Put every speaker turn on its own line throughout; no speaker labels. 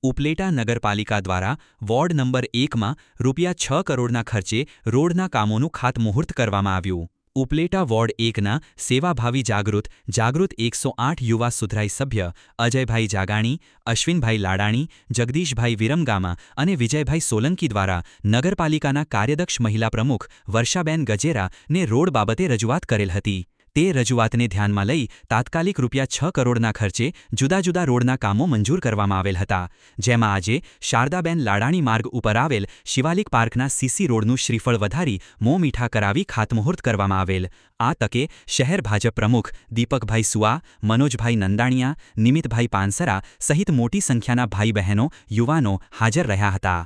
ઉપલેટા નગરપાલિકા દ્વારા ward number 1માં ₹6 કરોડના ખર્ચે રોડના કામોનું ખાતમુહૂર્ત કરવામાં આવ્યું। ઉપલેટા વોર્ડ 1ના સેવાભાવી જાગૃત 108 યુવા સુધરાઈ સભ્ય અજયભાઈ જાગાણી, અશ્વિનભાઈ લાડાણી, જગદીશભાઈ વિરમગામા અને વિજયભાઈ સોલંકી દ્વારા નગરપાલિકાના કાર્યદક્ષ મહિલા પ્રમુખ વર્ષાબેન ગજેરાને રોડ બાબતે રજૂઆત કરેલ હતી। તે રજૂઆતને ધ્યાનમાં લઈ તાત્કાલિક ₹6 કરોડના ખર્ચે જુદા જુદા રોડના કામો મંજૂર કરવામાં આવેલ હતા, જેમાં આજે શારદાબેન લાડાણી માર્ગ ઉપર આવેલ શિવાલિક પાર્કના સીસી રોડનું શ્રીફળ વધારી મોં મીઠા કરાવી ખાતમુહૂર્ત કરવામાં આવેલ। આ તકે શહેર ભાજપ પ્રમુખ દીપકભાઈ સુઆ, મનોજભાઈ નંદાણીયા, નિમિતભાઈ પાનસરા સહિત મોટી સંખ્યાના ભાઈ બહેનો, યુવાનો હાજર રહ્યા હતા।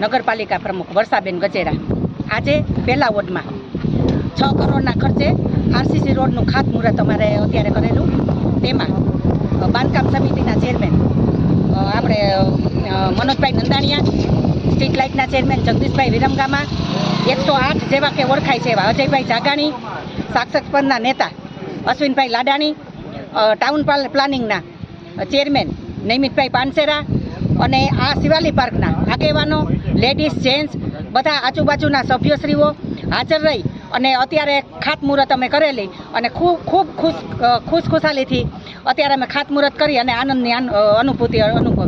નગરપાલિકા પ્રમુખ વર્ષાબેન ગજેરા આજે પહેલા વોર્ડમાં 6 કરોડના ખર્ચે આરસીસી રોડનું ખાતમુહૂર્ત અમારે અત્યારે કરેલું। તેમાં બાંધકામ સમિતિના ચેરમેન આપણે મનોજભાઈ નંદાણીયા, સ્ટ્રીટ લાઇટના ચેરમેન જગદીશભાઈ વિરમગામા, 108 જેવા કે ઓળખાય છે એવા અજયભાઈ જાગાણી, સાક્ષર પદના નેતા અશ્વિનભાઈ લાડાણી, ટાઉન પ્લાનિંગના ચેરમેન નિમિતભાઈ પાનસેરા અને આ શિવાલી પાર્કના આગેવાનો, લેડીઝ, જેન્ટ્સ બધા આજુબાજુના સભ્યશ્રીઓ હાજર રહી અને અત્યારે ખાતમુહૂર્ત અમે કરેલી અને ખૂબ ખુશખુશાલીથી અત્યારે અમે ખાતમુહૂર્ત કરી અને આનંદની અનુભૂતિ અનુભવી।